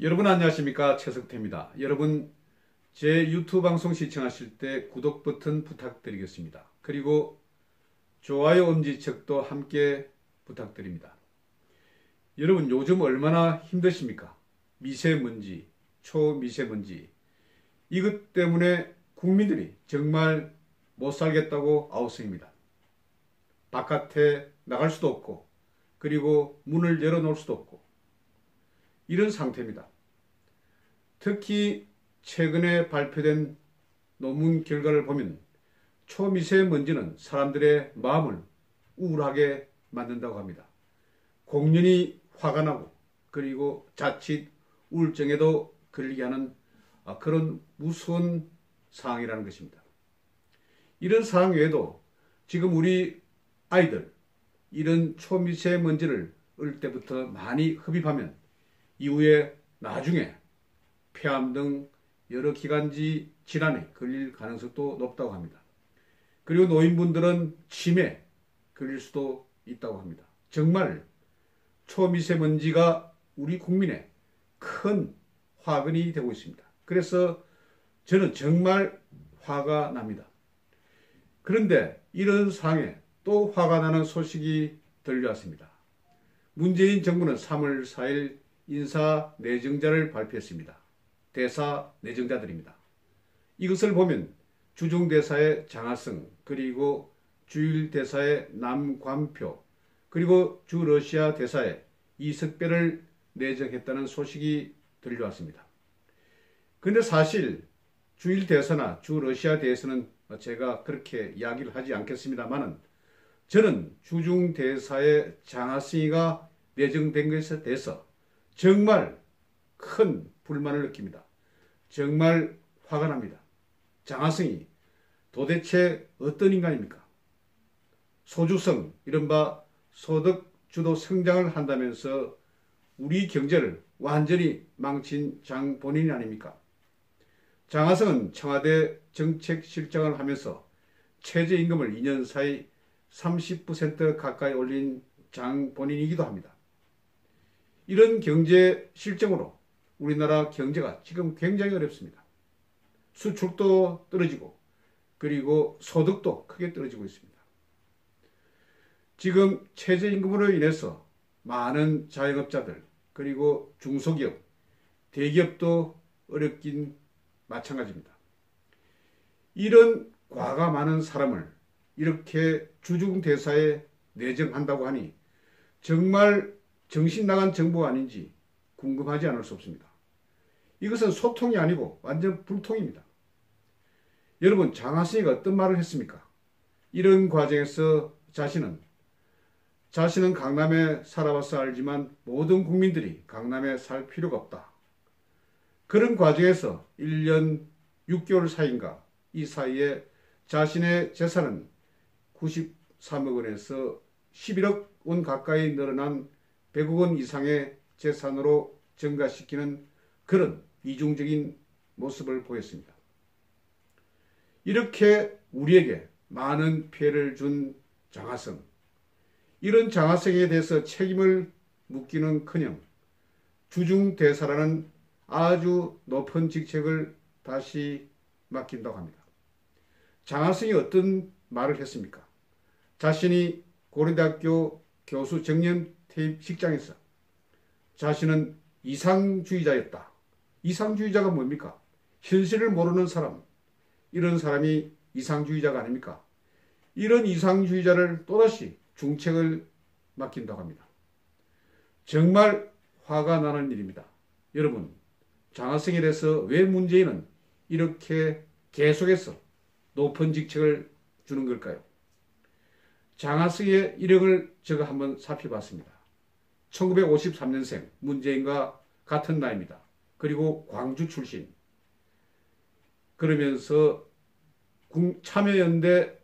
여러분 안녕하십니까, 최석태입니다. 여러분 제 유튜브 방송 시청하실 때 구독 버튼 부탁드리겠습니다. 그리고 좋아요 엄지척도 함께 부탁드립니다. 여러분 요즘 얼마나 힘드십니까? 미세먼지, 초미세먼지 이것 때문에 국민들이 정말 못 살겠다고 아우성입니다. 바깥에 나갈 수도 없고 그리고 문을 열어놓을 수도 없고 이런 상태입니다. 특히 최근에 발표된 논문 결과를 보면 초미세먼지는 사람들의 마음을 우울하게 만든다고 합니다. 공연히 화가 나고 그리고 자칫 우울증에도 걸리게 하는 그런 무서운 상황이라는 것입니다. 이런 상황 외에도 지금 우리 아이들 이런 초미세먼지를 어릴 때부터 많이 흡입하면 이후에 나중에 폐암 등 여러 기관지 질환에 걸릴 가능성도 높다고 합니다. 그리고 노인분들은 치매에 걸릴 수도 있다고 합니다. 정말 초미세먼지가 우리 국민의 큰 화근이 되고 있습니다. 그래서 저는 정말 화가 납니다. 그런데 이런 상황에 또 화가 나는 소식이 들려왔습니다. 문재인 정부는 3월 4일 인사 내정자를 발표했습니다. 대사 내정자들입니다. 이것을 보면 주중대사의 장하성, 그리고 주일대사의 남관표, 그리고 주러시아 대사의 이석배를 내정했다는 소식이 들려왔습니다. 그런데 사실 주일대사나 주러시아 대사는 제가 그렇게 이야기를 하지 않겠습니다만은 저는 주중대사의 장하성이가 내정된 것에 대해서 정말 큰 불만을 느낍니다. 정말 화가 납니다. 장하성이 도대체 어떤 인간입니까? 소주성, 이른바 소득주도 성장을 한다면서 우리 경제를 완전히 망친 장 본인이 아닙니까? 장하성은 청와대 정책실장을 하면서 최저임금을 2년 사이 30% 가까이 올린 장 본인이기도 합니다. 이런 경제 실정으로 우리나라 경제가 지금 굉장히 어렵습니다. 수출도 떨어지고 그리고 소득도 크게 떨어지고 있습니다. 지금 최저임금으로 인해서 많은 자영업자들 그리고 중소기업, 대기업도 어렵긴 마찬가지입니다. 이런 과가 많은 사람을 이렇게 주중대사에 내정한다고 하니 정말 정신 나간 정부가 아닌지 궁금하지 않을 수 없습니다. 이것은 소통이 아니고 완전 불통입니다. 여러분 장하성이가 어떤 말을 했습니까? 이런 과정에서 자신은 강남에 살아와서 알지만 모든 국민들이 강남에 살 필요가 없다. 그런 과정에서 1년 6개월 사이인가 이 사이에 자신의 재산은 93억 원에서 11억 원 가까이 늘어난 100억 원 이상의 재산으로 증가시키는 그런 이중적인 모습을 보였습니다. 이렇게 우리에게 많은 피해를 준 장하성, 이런 장하성에 대해서 책임을 묻기는커녕 주중대사라는 아주 높은 직책을 다시 맡긴다고 합니다. 장하성이 어떤 말을 했습니까? 자신이 고려대학교 교수 정년 퇴직식장에서 자신은 이상주의자였다. 이상주의자가 뭡니까? 현실을 모르는 사람, 이런 사람이 이상주의자가 아닙니까? 이런 이상주의자를 또다시 중책을 맡긴다고 합니다. 정말 화가 나는 일입니다. 여러분, 장하성에 대해서 왜 문재인은 이렇게 계속해서 높은 직책을 주는 걸까요? 장하성의 이력을 제가 한번 살펴봤습니다. 1953년생, 문재인과 같은 나이입니다. 그리고 광주 출신. 그러면서 참여연대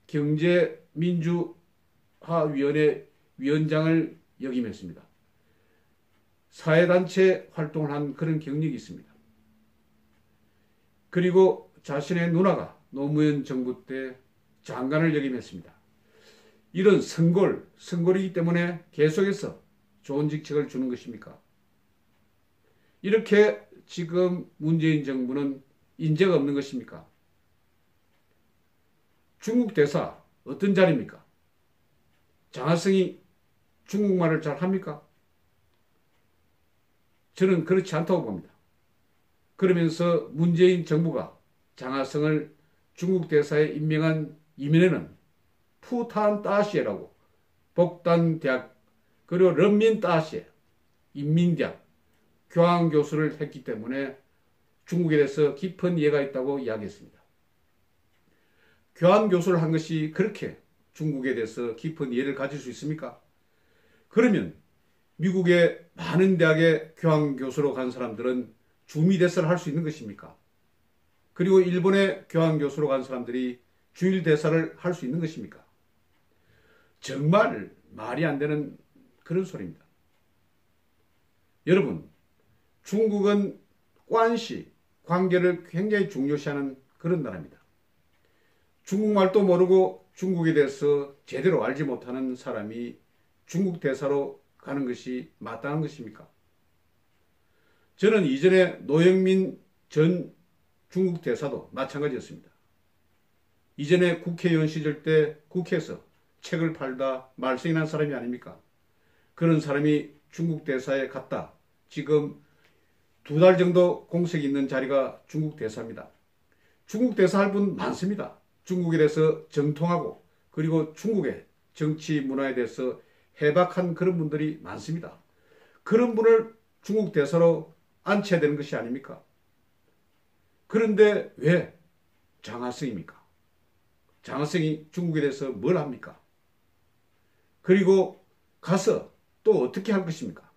경제민주화위원회 위원장을 역임했습니다. 사회단체 활동을 한 그런 경력이 있습니다. 그리고 자신의 누나가 노무현 정부 때 장관을 역임했습니다. 이런 선골이기 때문에 계속해서 좋은 직책을 주는 것입니까? 이렇게 지금 문재인 정부는 인재가 없는 것입니까? 중국 대사 어떤 자리입니까? 장하성이 중국말을 잘 합니까? 저는 그렇지 않다고 봅니다. 그러면서 문재인 정부가 장하성을 중국 대사에 임명한 이면에는 푸탄 따시에라고 복단 대학 그리고 런민 따시에 인민대학 교황 교수를 했기 때문에 중국에 대해서 깊은 이해가 있다고 이야기했습니다. 교황 교수를 한 것이 그렇게 중국에 대해서 깊은 이해를 가질 수 있습니까? 그러면 미국의 많은 대학에 교황 교수로 간 사람들은 주미대사를 할 수 있는 것입니까? 그리고 일본의 교황 교수로 간 사람들이 주일대사를 할 수 있는 것입니까? 정말 말이 안 되는 그런 소리입니다. 여러분, 중국은 관시, 관계를 굉장히 중요시하는 그런 나라입니다. 중국말도 모르고 중국에 대해서 제대로 알지 못하는 사람이 중국 대사로 가는 것이 마땅한 것입니까? 저는 이전에 노영민 전 중국 대사도 마찬가지였습니다. 이전에 국회의원 시절 때 국회에서 책을 팔다 말썽이 난 사람이 아닙니까? 그런 사람이 중국 대사에 갔다. 지금 2달 정도 공석이 있는 자리가 중국 대사입니다. 중국 대사 할 분 많습니다. 중국에 대해서 정통하고 그리고 중국의 정치 문화에 대해서 해박한 그런 분들이 많습니다. 그런 분을 중국 대사로 앉혀야 되는 것이 아닙니까? 그런데 왜 장하성입니까? 장하성이 중국에 대해서 뭘 합니까? 그리고 가서 또 어떻게 할 것입니까?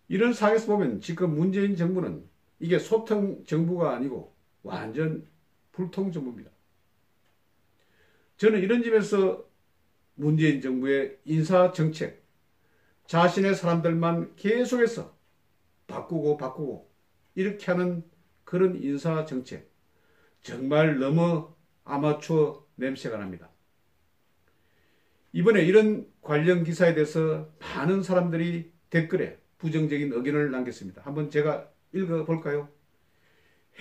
이런 상황에서 보면 지금 문재인 정부는 이게 소통 정부가 아니고 완전 불통 정부입니다. 저는 이런 점에서 문재인 정부의 인사정책, 자신의 사람들만 계속해서 바꾸고 이렇게 하는 그런 인사정책, 정말 너무 아마추어 냄새가 납니다. 이번에 이런 관련 기사에 대해서 많은 사람들이 댓글에 부정적인 의견을 남겼습니다. 한번 제가 읽어볼까요?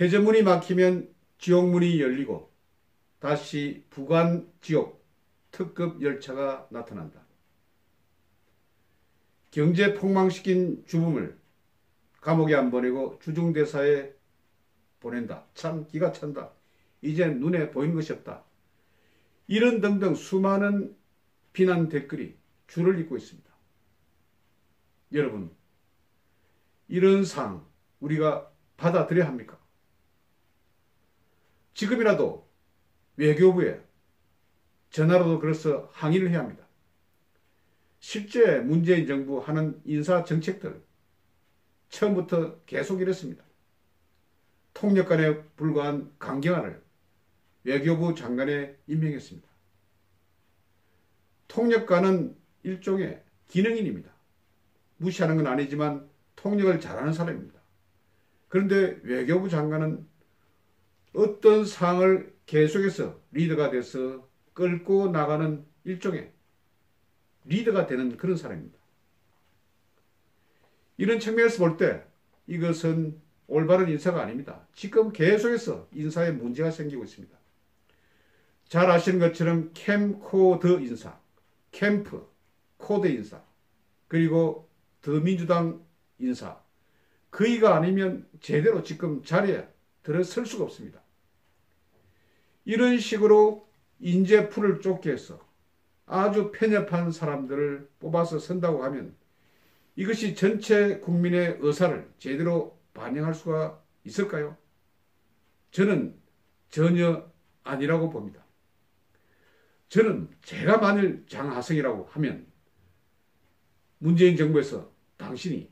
해저문이 막히면 지옥문이 열리고 다시 부관 지옥 특급 열차가 나타난다. 경제 폭망시킨 주범을 감옥에 안 보내고 주중대사에 보낸다. 참 기가 찬다. 이제 눈에 보이는 것이 없다. 이런 등등 수많은 비난 댓글이 줄을 잇고 있습니다. 여러분, 이런 상황 우리가 받아들여야 합니까? 지금이라도 외교부에 전화로도 그래서 항의를 해야 합니다. 실제 문재인 정부 하는 인사 정책들 처음부터 계속 이랬습니다. 통역관에 불과한 강경화를 외교부 장관에 임명했습니다. 통역관은 일종의 기능인입니다. 무시하는 건 아니지만 통역을 잘하는 사람입니다. 그런데 외교부 장관은 어떤 상황을 계속해서 리더가 돼서 끌고 나가는 일종의 리더가 되는 그런 사람입니다. 이런 측면에서 볼 때 이것은 올바른 인사가 아닙니다. 지금 계속해서 인사에 문제가 생기고 있습니다. 잘 아시는 것처럼 캠코더 인사, 캠프, 코드 인사, 그리고 더민주당 인사, 그이가 아니면 제대로 지금 자리에 들어설 수가 없습니다. 이런 식으로 인재풀을 좁게 해서 아주 편협한 사람들을 뽑아서 선다고 하면 이것이 전체 국민의 의사를 제대로 반영할 수가 있을까요? 저는 전혀 아니라고 봅니다. 저는 제가 만일 장하성이라고 하면 문재인 정부에서 당신이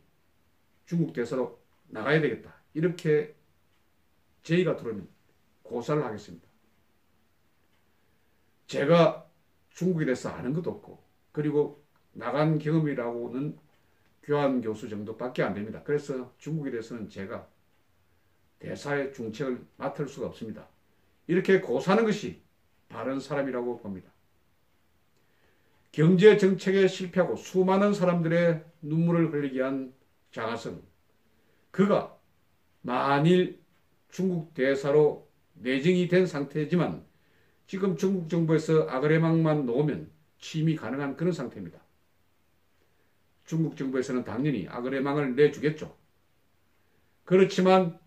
중국 대사로 나가야 되겠다. 이렇게 제의가 들어오면 고사를 하겠습니다. 제가 중국에 대해서 아는 것도 없고 그리고 나간 경험이라고는 교환 교수 정도밖에 안 됩니다. 그래서 중국에 대해서는 제가 대사의 중책을 맡을 수가 없습니다. 이렇게 고사하는 것이 바른 사람이라고 봅니다. 경제 정책에 실패하고 수많은 사람들의 눈물을 흘리게 한 장하성, 그가 만일 중국 대사로 내정이 된 상태지만 지금 중국 정부에서 아그레망만 놓으면 취임이 가능한 그런 상태입니다. 중국 정부에서는 당연히 아그레망을 내주겠죠. 그렇지만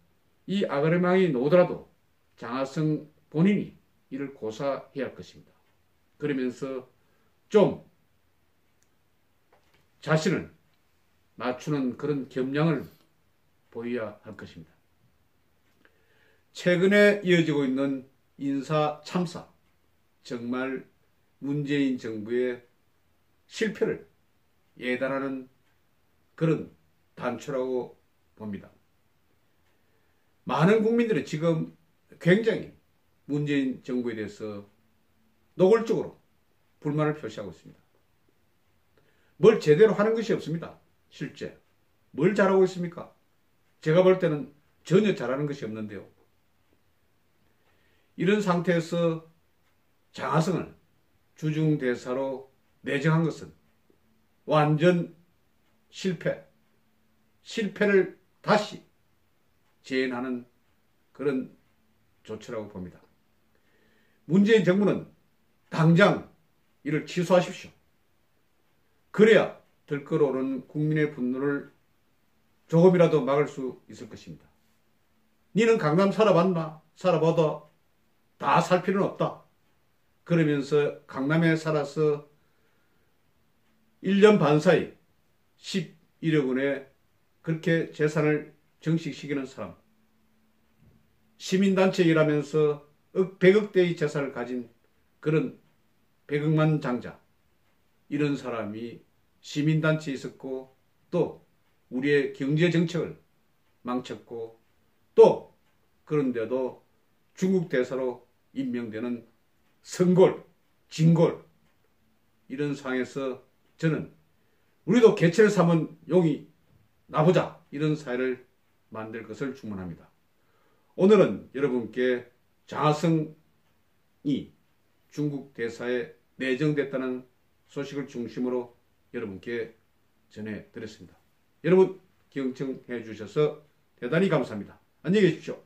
이 아그레망이 나오더라도 장하성 본인이 이를 고사해야 할 것입니다. 그러면서 좀 자신을 낮추는 그런 겸양을 보여야 할 것입니다. 최근에 이어지고 있는 인사 참사, 정말 문재인 정부의 실패를 예단하는 그런 단초라고 봅니다. 많은 국민들은 지금 굉장히 문재인 정부에 대해서 노골적으로 불만을 표시하고 있습니다. 뭘 제대로 하는 것이 없습니다. 실제 뭘 잘하고 있습니까? 제가 볼 때는 전혀 잘하는 것이 없는데요. 이런 상태에서 장하성을 주중대사로 내정한 것은 완전 실패를 다시 재현하는 그런 조치라고 봅니다. 문재인 정부는 당장 이를 취소하십시오. 그래야 들끓어오르는 국민의 분노를 조금이라도 막을 수 있을 것입니다. 니는 강남 살아봤나? 살아봐도 다 살 필요는 없다. 그러면서 강남에 살아서 1년 반 사이 11억 원의 그렇게 재산을 증식시키는 사람, 시민단체에 일하면서 100억대의 재산을 가진 그런 100억만 장자, 이런 사람이 시민단체에 있었고 또 우리의 경제정책을 망쳤고 또 그런데도 중국 대사로 임명되는 성골, 진골, 이런 상황에서 저는 우리도 개체를 삼은 용이 나보자, 이런 사회를 만들 것을 축원합니다. 오늘은 여러분께 장하성이 중국 대사에 내정됐다는 소식을 중심으로 여러분께 전해드렸습니다. 여러분 경청해 주셔서 대단히 감사합니다. 안녕히 계십시오.